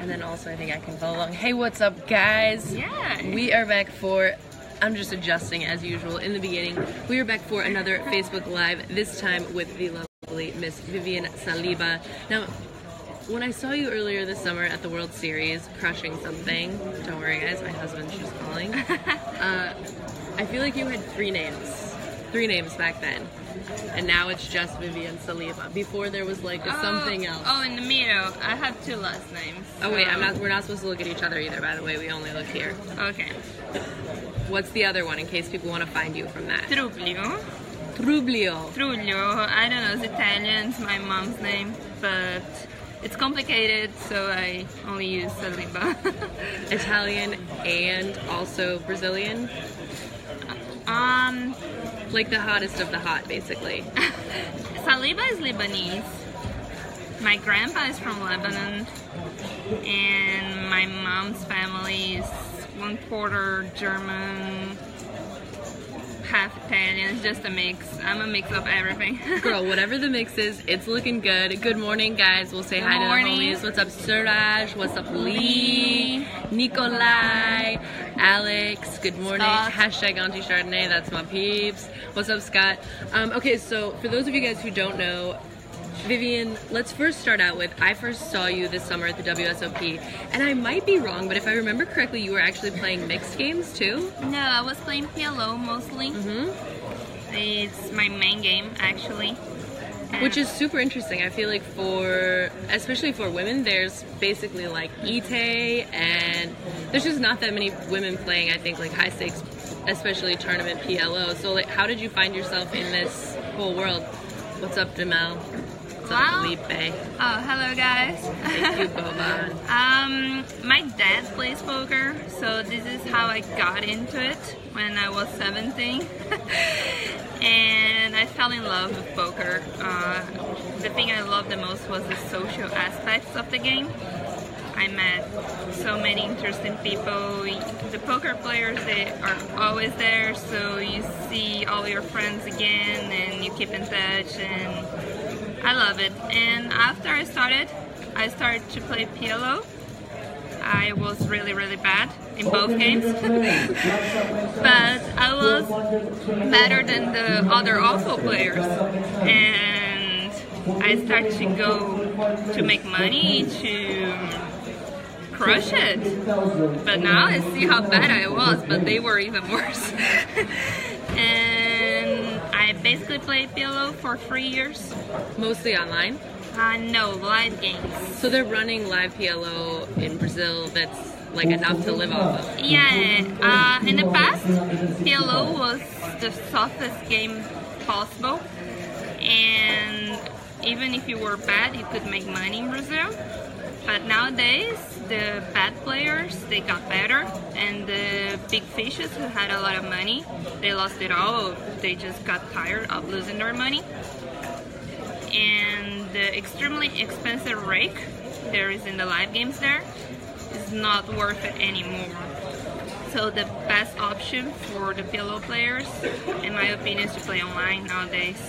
and then also I think I can follow along. Hey, what's up, guys? Yeah. We are back for, I'm just adjusting as usual in the beginning. We are back for another Facebook Live, this time with the lovely Miss Vivian Saliba. Now, when I saw you earlier this summer at the World Series, crushing something, don't worry guys, my husband's just calling. I feel like you had three names back then. And now it's just Vivian Saliba. Before there was like something else. Oh, in the middle, I have two last names. Oh wait, we're not supposed to look at each other either, by the way, we only look here. Okay. What's the other one in case people want to find you from that? Truglio. Truglio. Truglio. I don't know, it's Italian, it's my mom's name, but it's complicated, so I only use Saliba. Italian and also Brazilian? Like the hottest of the hot, basically. Saliba is Lebanese. My grandpa is from Lebanon, and my mom's family is 1/4 German, half Italian. It's just a mix. I'm a mix of everything. Girl, whatever the mix is, it's looking good. Good morning, guys. We'll say hi to the homies. What's up, Suraj? What's up, Lee? Nikolai? Alex? Good morning. Scott. Hashtag Auntie Chardonnay. That's my peeps. What's up, Scott? Okay, so for those of you guys who don't know, Vivian, let's first start out with, I first saw you this summer at the WSOP, and I might be wrong, but if I remember correctly, you were actually playing mixed games too? No, I was playing PLO mostly. It's my main game, actually. Which is super interesting. I feel like especially for women, there's basically like Ite, and there's just not that many women playing, I think, like high stakes, especially tournament PLO. So like, how did you find yourself in this whole world? What's up, Jamel? What's up, Felipe? Oh, hello guys. Thank you, Boban. My dad plays poker, so this is how I got into it when I was 17. And I fell in love with poker. The thing I loved the most was the social aspects of the game. I met so many interesting people. The poker players, they are always there, so you see all your friends again and you keep in touch, and I love it. And after I started to play PLO. I was really bad in both games, but I was better than the other awful players, and I started to go to make money, to crush it. But now I see how bad I was, but they were even worse. And I basically played PLO for 3 years. Mostly online? No, live games. So they're running live PLO in Brazil that's like enough to live off of? Yeah, in the past, PLO was the softest game possible, and even if you were bad, you could make money in Brazil. But nowadays, the bad players, they got better, and the big fishes who had a lot of money, they lost it all. They just got tired of losing their money. And the extremely expensive rake there is in the live games there is not worth it anymore. So the best option for the PLO players, in my opinion, is to play online nowadays.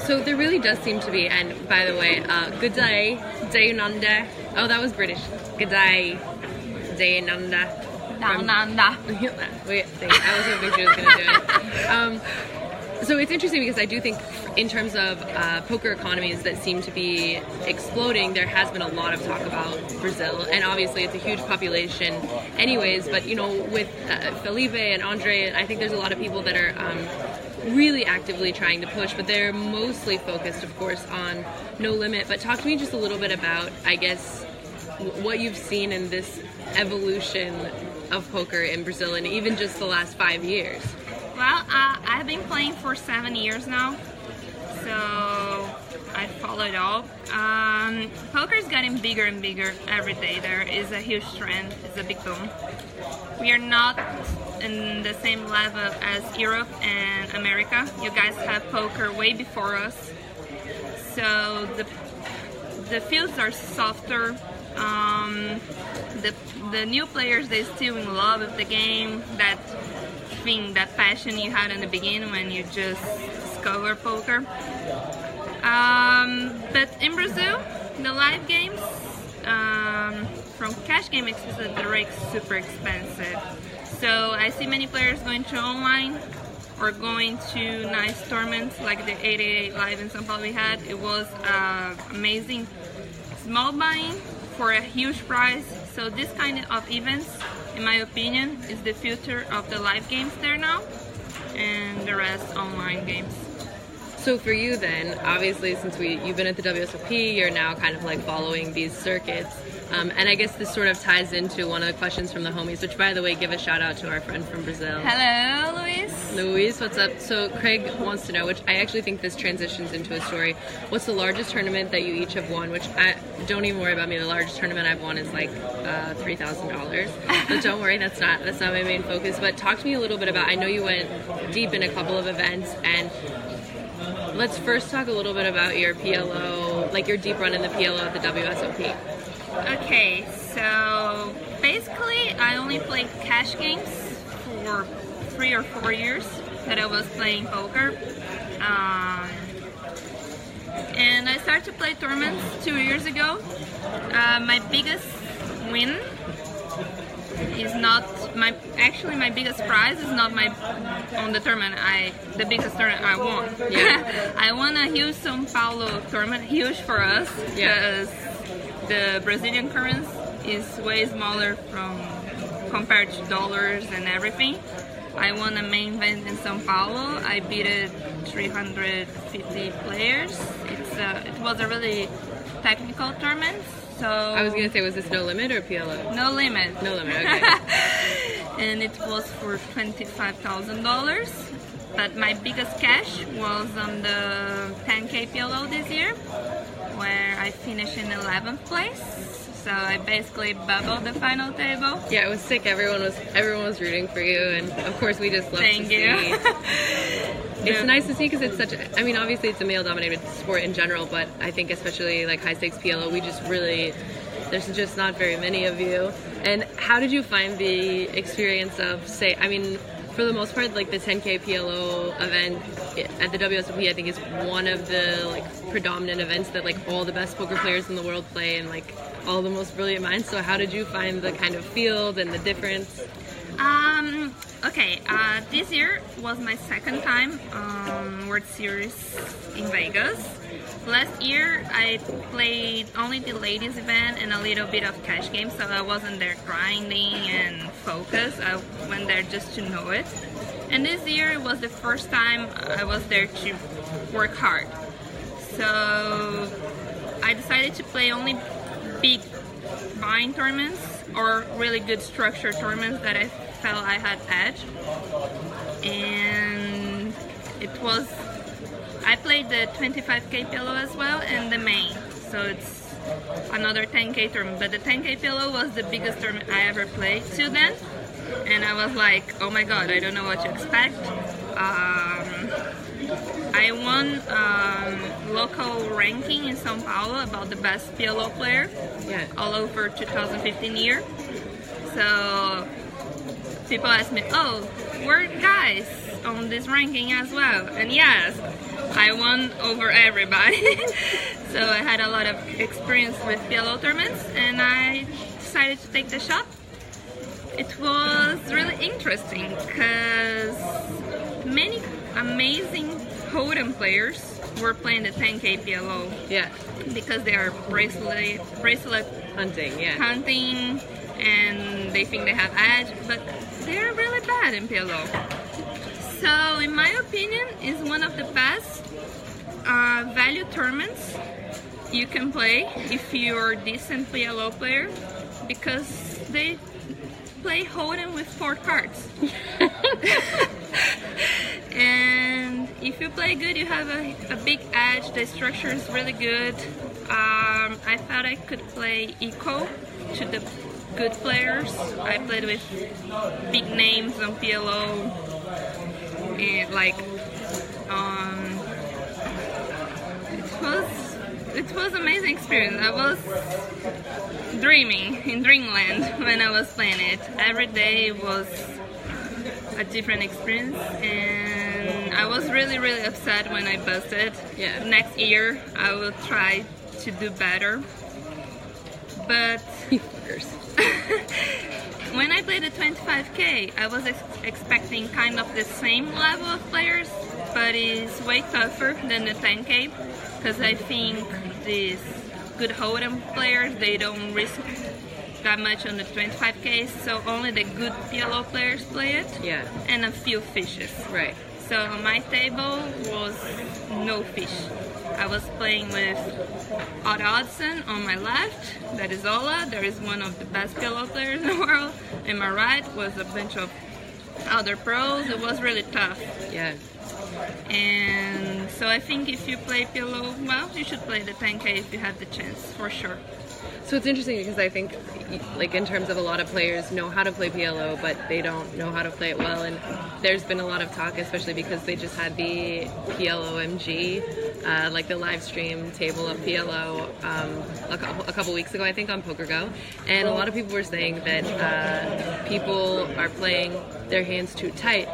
So there really does seem to be, and by the way, good day, Dayananda. Oh, that was British. Good day, Dayananda. Dayananda. Wait, I was hoping she was going to do it. So it's interesting because I do think in terms of poker economies that seem to be exploding, there has been a lot of talk about Brazil, and obviously it's a huge population anyways, but you know, with Felipe and Andre, I think there's a lot of people that are really actively trying to push, but they're mostly focused, of course, on No Limit. But talk to me just a little bit about, I guess, what you've seen in this evolution of poker in Brazil, and even just the last 5 years. Well, I've been playing for 7 years now, so I follow it all. Poker's getting bigger and bigger every day. There is a huge trend. It's a big boom. We are not in the same level as Europe and America. You guys have poker way before us, so the fields are softer. The new players, they're still in love with the game. That thing, that passion you had in the beginning when you just discovered poker. But in Brazil, the live games, cash game is that the rake's super expensive. So I see many players going to online or going to nice tournaments like the 888 Live in São Paulo we had. It was amazing. Small buying for a huge prize. So this kind of events, in my opinion, is the future of the live games there now, and the rest online games. So for you then, obviously since you've been at the WSOP, you're now kind of like following these circuits. And I guess this sort of ties into one of the questions from the homies, which by the way, give a shout out to our friend from Brazil. Hello, Luis. Luis, what's up? So Craig wants to know, which I actually think this transitions into a story. What's the largest tournament that you each have won? Which don't even worry about me. The largest tournament I've won is like $3,000. But don't worry, that's not my main focus. But talk to me a little bit about. I know you went deep in a couple of events, and let's first talk a little bit about your PLO, like your deep run in the PLO at the WSOP. Okay, so basically I only played cash games for 3 or 4 years that I was playing poker. And I started to play tournaments 2 years ago. My biggest win is not my biggest prize is not on the tournament the biggest tournament I won. Yeah. I won a huge São Paulo tournament, huge for us, because the Brazilian currency is way smaller compared to dollars and everything. I won a main event in São Paulo. I beat 350 players. It was a really technical tournament. So I was gonna say, was this no limit or PLO? No limit. No limit. Okay. And it was for $25,000. But my biggest cash was on the 10K PLO this year, where I finished in 11th place. So I basically bubbled the final table. Yeah, it was sick. Everyone was rooting for you, and of course we just love to see. Thank you. It's nice to see because it's I mean, obviously it's a male-dominated sport in general, but I think especially like high-stakes PLO, there's just not very many of you. And how did you find the experience of, say, I mean, for the most part, like the 10K PLO event at the WSOP, I think is one of the like predominant events that like all the best poker players in the world play, and like all the most brilliant minds. So how did you find the kind of field and the difference? Okay, this year was my second time World Series in Vegas. Last year I played only the ladies event and a little bit of cash games, so I wasn't there grinding and focus. I went there just to know it. And this year it was the first time I was there to work hard. So I decided to play only big buying tournaments or really good structured tournaments that I felt I had edge. And I played the 25K PLO as well and the main, so it's another 10K tournament, but the 10K PLO was the biggest tournament I ever played till then, and I was like, oh my god, I don't know what to expect. I won local ranking in São Paulo about the best PLO player all over 2015 year. So people ask me, oh, we're guys on this ranking as well, and yes, I won over everybody. So I had a lot of experience with PLO tournaments, and I decided to take the shot. It was really interesting because many amazing Hold'em players were playing the 10K PLO. Yeah. Because they are bracelet hunting, and they think they have edge, but they're really bad in PLO. So in my opinion, it's one of the best value tournaments you can play if you're a decent PLO player, because they play Hold'em with 4 cards. And if you play good, you have a big edge. The structure is really good. I thought I could play equal to the good players. I played with big names on PLO, and like it was amazing experience. I was dreaming in dreamland when I was playing it. Every day was a different experience, and I was really upset when I busted. Yeah. Next year I will try to do better, But Fuckers. when I played the 25K, I was expecting kind of the same level of players, but it's way tougher than the 10K, because I think these good hold'em players, they don't risk that much on the 25K, so only the good PLO players play it, Yeah. and a few fishes. Right. So my table was no fish. I was playing with Odd Oddson on my left, that is Ola, there is one of the best PLO players in the world, and my right was a bunch of other pros. It was really tough. Yeah. And so I think if you play PLO, well, you should play the 10K if you have the chance, for sure. So it's interesting because I think, like, in terms of a lot of players know how to play PLO, but they don't know how to play it well. And there's been a lot of talk, especially because they just had the PLOMG, like the live stream table of PLO a couple weeks ago, I think, on PokerGo. And a lot of people were saying that people are playing their hands too tight.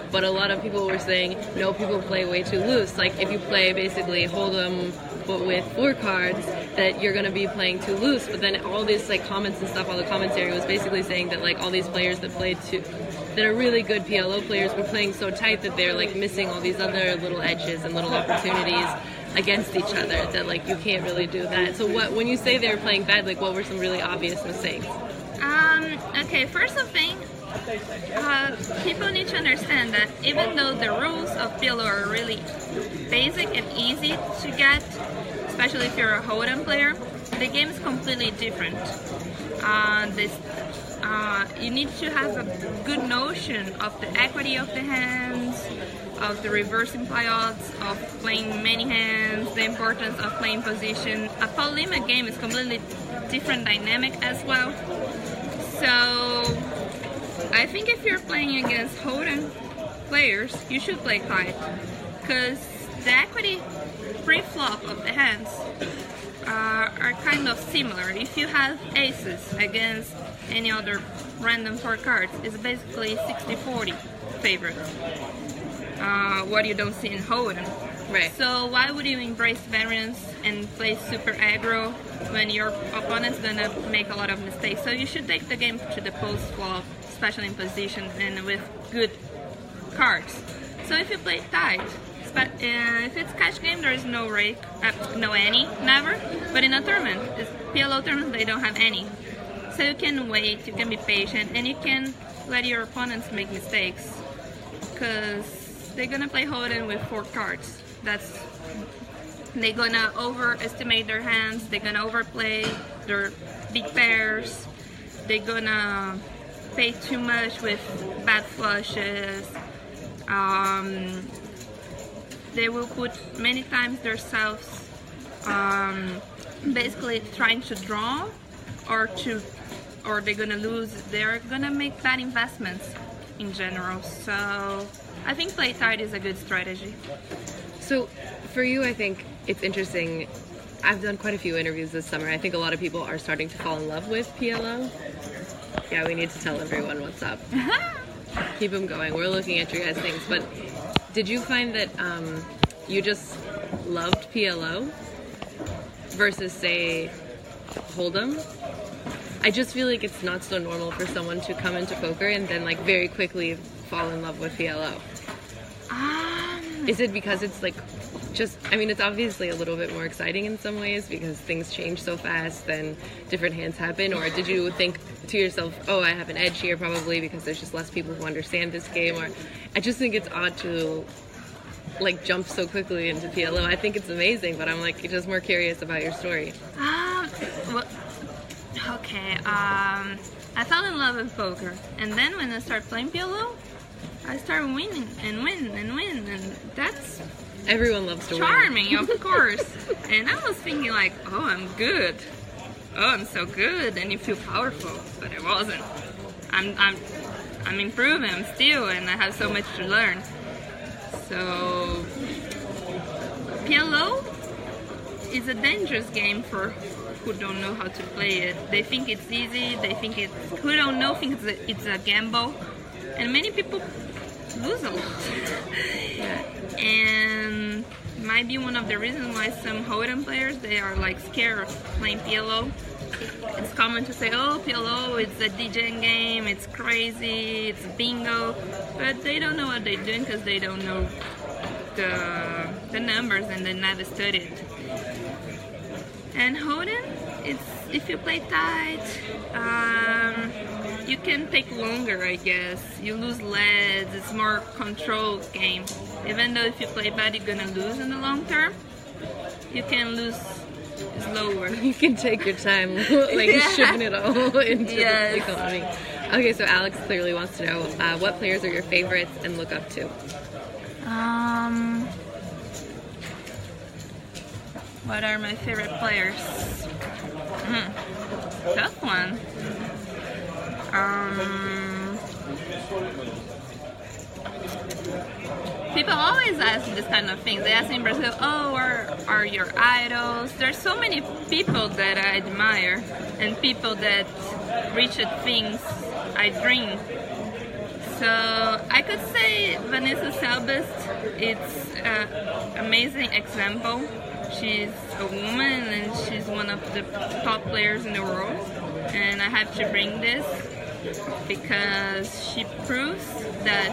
But a lot of people were saying, no, people play way too loose. Like, if you play basically hold'em but with 4 cards, that you're going to be playing too loose. But then all these like comments and stuff, all the commentary was basically saying that like all these players that are really good PLO players were playing so tight that they're like missing all these other little edges and little opportunities against each other, that like you can't really do that. So when you say they were playing bad, like what were some really obvious mistakes? Okay, first thing, people need to understand that even though the rules of PLO are really basic and easy to get, especially if you're a hold'em player, the game is completely different. You need to have a good notion of the equity of the hands, of the reverse imply odds, of playing many hands, the importance of playing position. A polylimit game is completely different dynamic as well. So I think if you're playing against hold'em players, you should play tight, because the equity pre-flop of the hands are kind of similar. If you have aces against any other random 4 cards, it's basically 60-40 favorite. What you don't see in hold'em. Right. So why would you embrace variance and play super aggro when your opponent's gonna make a lot of mistakes? So you should take the game to the post flop, especially in position and with good cards. So if you play tight, if it's cash game, there is no rake, no any, never. But in a tournament, PLO tournament, they don't have any. So you can wait, you can be patient, and you can let your opponents make mistakes, because they're gonna play hold'em with 4 cards. They're gonna overestimate their hands, they're gonna overplay their big pairs, they're gonna pay too much with bad flushes. They will put many times themselves basically trying to draw, or they're gonna lose. They're gonna make bad investments in general. So I think play tight is a good strategy. So for you, I think it's interesting. I've done quite a few interviews this summer. I think a lot of people are starting to fall in love with PLO. Yeah, we need to tell everyone what's up. Keep them going. We're looking at your guys' things. But did you find that you just loved PLO versus, say, Hold'em? I just feel like it's not so normal for someone to come into poker and then like very quickly fall in love with PLO. Is it because it's like just, I mean, it's obviously a little bit more exciting in some ways because things change so fast and different hands happen, or did you think to yourself, oh, I have an edge here probably because there's just less people who understand this game? Or I just think it's odd to like jump so quickly into PLO. I think it's amazing, but I'm like just more curious about your story. Okay, I fell in love with poker, and then when I started playing PLO, I started winning and win and win, and that's everyone loves to charming, win. Of course. And I was thinking like, oh, I'm good. Oh, I'm so good, and you feel powerful, but I wasn't. I'm improving, I'm still, and I have so much to learn. So PLO is a dangerous game for who don't know how to play it. They think it's easy, they think it's, who don't know think it's a gamble, and many people lose a lot. And might be one of the reasons why some hold'em players, they are like scared of playing PLO, it's common to say, oh, PLO, it's a DJing game, it's crazy, it's bingo, but they don't know what they're doing because they don't know the numbers and they never studied. And hold'em, it's if you play tight, you can take longer, I guess. You lose leads, it's more controlled game. Even though if you play bad, you're gonna lose in the long term. You can lose slower. You can take your time, like shipping it all into the economy. Okay, so Alex clearly wants to know what players are your favorites and look up to. What are my favorite players? Tough one. People always ask me this kind of things. They ask me in Brazil, oh, are your idols? There's so many people that I admire and people that reach things I dream. So I could say Vanessa Selbst, it's an amazing example. She's a woman and she's one of the top players in the world. And I have to bring this because she proves that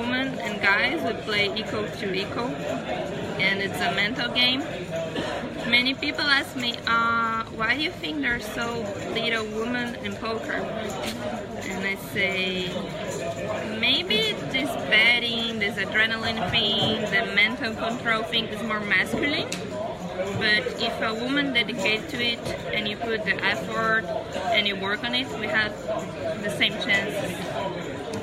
women and guys would play equal to equal, and it's a mental game. Many people ask me, why do you think there's so little women in poker? And I say, maybe this betting, this adrenaline thing, the mental control thing is more masculine. But if a woman dedicates to it and you put the effort and you work on it, we have the same chances.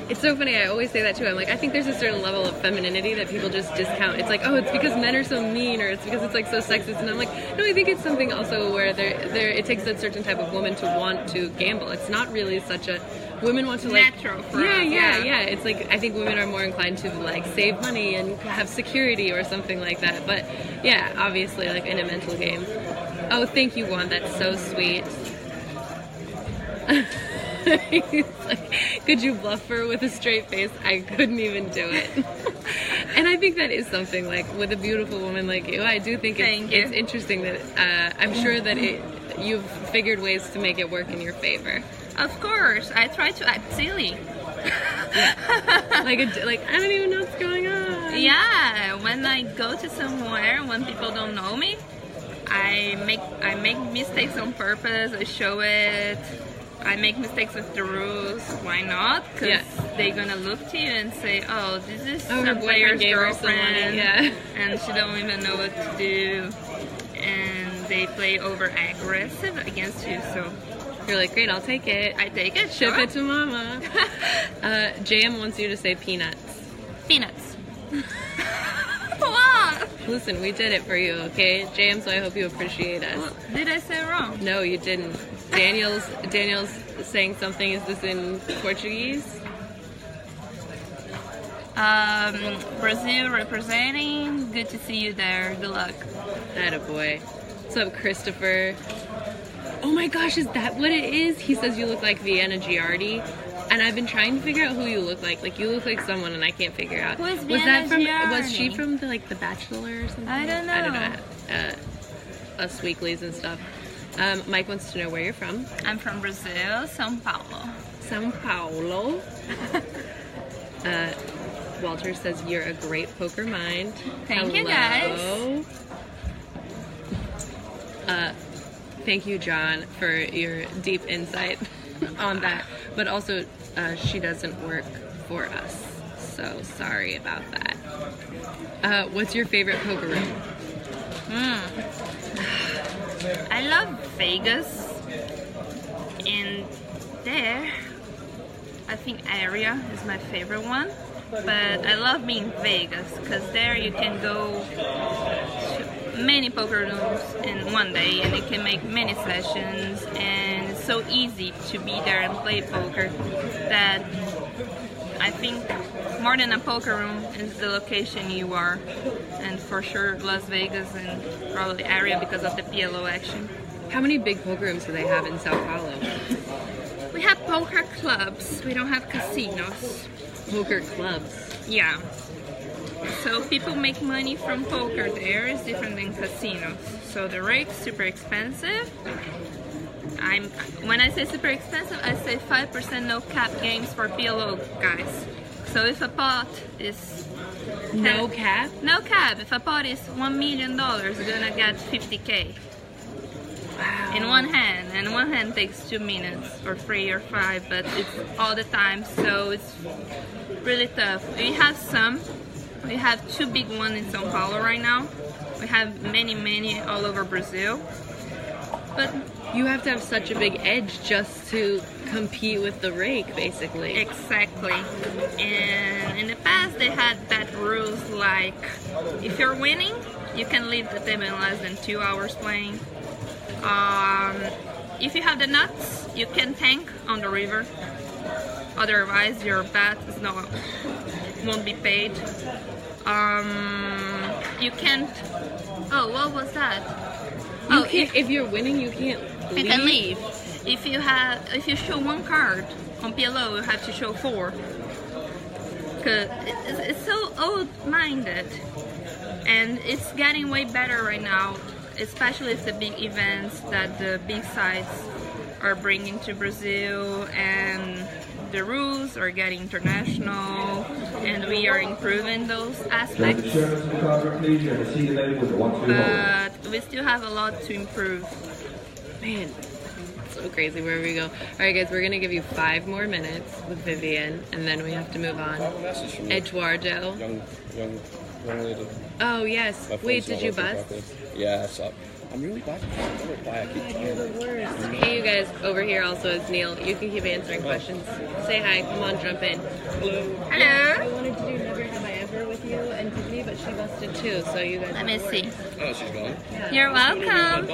It's so funny, I always say that too. I'm like, I think there's a certain level of femininity that people just discount. It's like, oh, it's because men are so mean, or it's because it's like so sexist. And I'm like, no, I think it's something also where it takes a certain type of woman to want to gamble. It's not really such a women want to like natural for us. Yeah. It's like I think women are more inclined to like save money and have security or something like that. But yeah, obviously, like in a mental game. Oh, thank you, Juan. That's so sweet. He's like, could you bluff her with a straight face? I couldn't even do it. And I think that is something, like, with a beautiful woman like you, I do think it's interesting that I'm sure that you've figured ways to make it work in your favor. Of course, I try to act silly. like I don't even know what's going on. Yeah, when I go to somewhere when people don't know me, I make mistakes on purpose. I show it. I make mistakes with the rules. Why not? Because they're gonna look to you and say, "Oh, this is some player's girlfriend," and she don't even know what to do, and they play over aggressive against you. So you're like, "Great, I'll take it. I take it. Ship it to mama." JM wants you to say peanuts. Peanuts. What? Listen, we did it for you, okay, JM? So I hope you appreciate us. Well, did I say wrong? No, you didn't. Daniel's saying something. Is this in Portuguese? Brazil representing. Good to see you there. Good luck. Attaboy. What's up, Christopher? Oh my gosh, is that what it is? He says you look like Vienna Giardi. And I've been trying to figure out who you look like. Like, you look like someone, and I can't figure out. Who is Vienna Giardi? Was she from The Bachelor or something? I don't know. Us weeklies and stuff. Mike wants to know where you're from. I'm from Brazil, São Paulo. São Paulo. Walter says you're a great poker mind. Thank you, guys. Thank you, John, for your deep insight on that. But also, she doesn't work for us, so sorry about that. What's your favorite poker room? I love Vegas. And there, I think area is my favorite one. But I love being Vegas because there you can go to many poker rooms in one day and you can make many sessions, and it's so easy to be there and play poker that I think more than a poker room is the location you are, and for sure Las Vegas and probably area because of the PLO action. How many big poker rooms do they have in Sao Paulo? We have poker clubs, we don't have casinos. Poker clubs? Yeah. So people make money from poker there. It's different than casinos. So the rate's super expensive When I say super expensive, I say 5% no cap games for PLO, guys. So if a pot is No cap? no cap, if a pot is $1 million, you're gonna get 50K. Wow. In one hand, and one hand takes 2 minutes or 3 or 5, but it's all the time, so it's really tough. We have 2 big ones in São Paulo right now. We have many all over Brazil, but You have to have such a big edge just to compete with the rake, basically. exactly. And in the past they had bad rules, like if you're winning, you can leave the table in less than 2 hours playing. If you have the nuts, you can tank on the river. Otherwise, your bet won't be paid. You can't. Oh, what was that? If you're winning, you can't leave. You can leave. If you show 1 card on PLO, you have to show 4. Cause it's so old-minded, and it's getting way better right now, especially with the big events that the big sites are bringing to Brazil, and the rules are getting international, and we are improving those aspects. But we still have a lot to improve. Man, so crazy wherever we go. All right, guys, we're gonna give you 5 more minutes with Vivian, and then we have to move on. Eduardo. Young lady. Oh yes. Wait, did you bust? Yeah, so I'm really bad. I don't know why I keep You're the worst. Hey, you guys. Over here also is Neil. You can keep answering questions. Say hi. Come on, jump in. Hello. I wanted to do Never Have I Ever with you and Tiffany, but she busted too. So you guys. Let me see. Oh, she's gone. Yeah. You're welcome,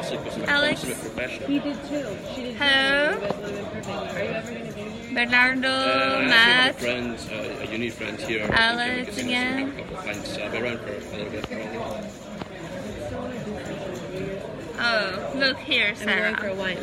Alex. He did too. She did too. Hello. You guys would have been perfect. Are you ever gonna be here? Bernardo, I actually Matt. have friends, a uni friend here. Alex again. A couple of friends. I'll be around for a little bit. Probably. Oh, look here, I'm going for Sarah. a wine.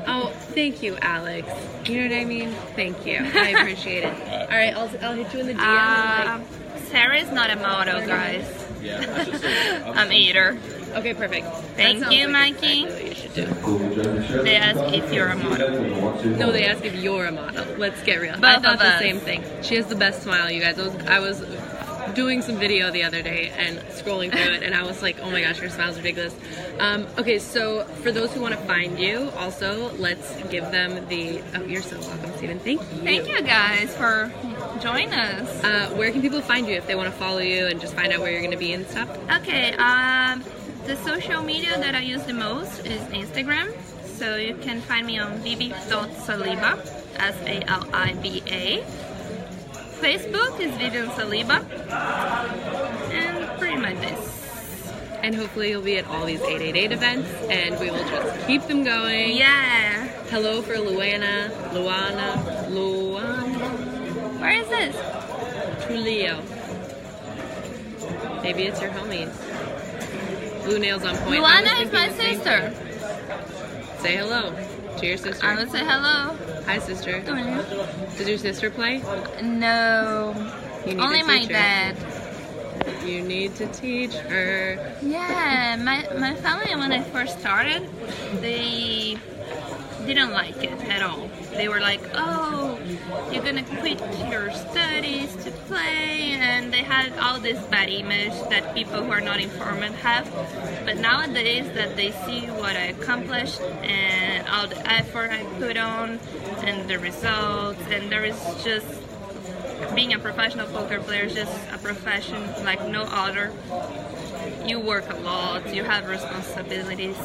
Oh, thank you, Alex. You know what I mean? Thank you. I appreciate it. All right, I'll hit you in the DM. Sarah is not a model, guys. Yeah, I should say. I'm either. Okay, perfect. Thank That sounds you, like Mikey. exactly what you should do. They ask if you're a model. No, they ask if you're a model. Let's get real. I Both thought of the us. same thing. She has the best smile, you guys. I was doing some video the other day and scrolling through it, and I was like, oh my gosh, your smile's ridiculous. Okay, so for those who want to find you, also, let's give them the... Oh, you're so welcome, Steven. Thank you. Thank you guys for joining us. Where can people find you if they want to follow you and just find out where you're going to be and stuff? Okay, the social media that I use the most is Instagram. So you can find me on vivi.saliba, S-A-L-I-B-A. Facebook is Vivian Saliba, and pretty much this. And hopefully you'll be at all these 888 events, and we will just keep them going. Yeah. Hello for Luana. Where is this? Trulio. Maybe it's your homies. Blue Nails on Point. I was Luana is thinking my the same sister. thing. Say hello to your sister. I would say hello. Hi, sister. Does your sister play? No. You need Only to my teach her. dad. You need to teach her. Yeah, my family, when I first started, they didn't like it at all. They were like, oh, you're gonna quit your studies to play, and they had all this bad image that people who are not informed have. But nowadays that they see what I accomplished and all the effort I put on and the results, and there is just being a professional poker player is just a profession like no other. You work a lot, you have responsibilities,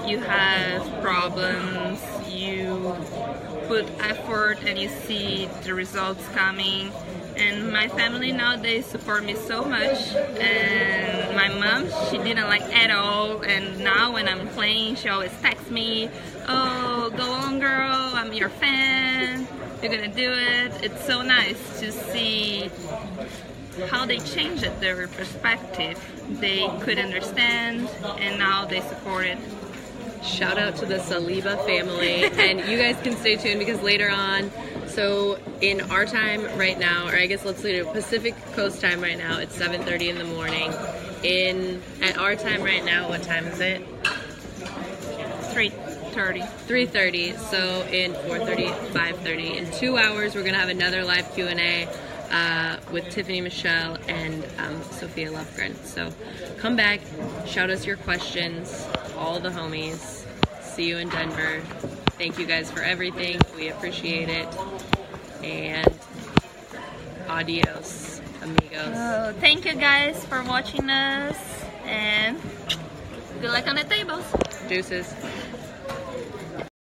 you have problems, you put effort and you see the results coming. And my family nowadays support me so much, and my mom, she didn't like at all, and now when I'm playing she always texts me, oh, go on girl, I'm your fan, you're gonna do it. It's so nice to see how they changed their perspective. They could understand, and now they support it. Shout out to the Saliba family, and you guys can stay tuned because later on, so in our time right now, or I guess let's do Pacific Coast time right now, it's 7:30 in the morning. At our time right now, what time is it? 3. 3:30. 3:30. So in 4:30, 5:30. In 2 hours, we're going to have another live Q&A with Tiffany Michelle and Sophia Lofgren. So come back, shout us your questions, all the homies. See you in Denver. Thank you guys for everything. We appreciate it. And adios, amigos. So thank you guys for watching us, and good luck on the tables. Deuces.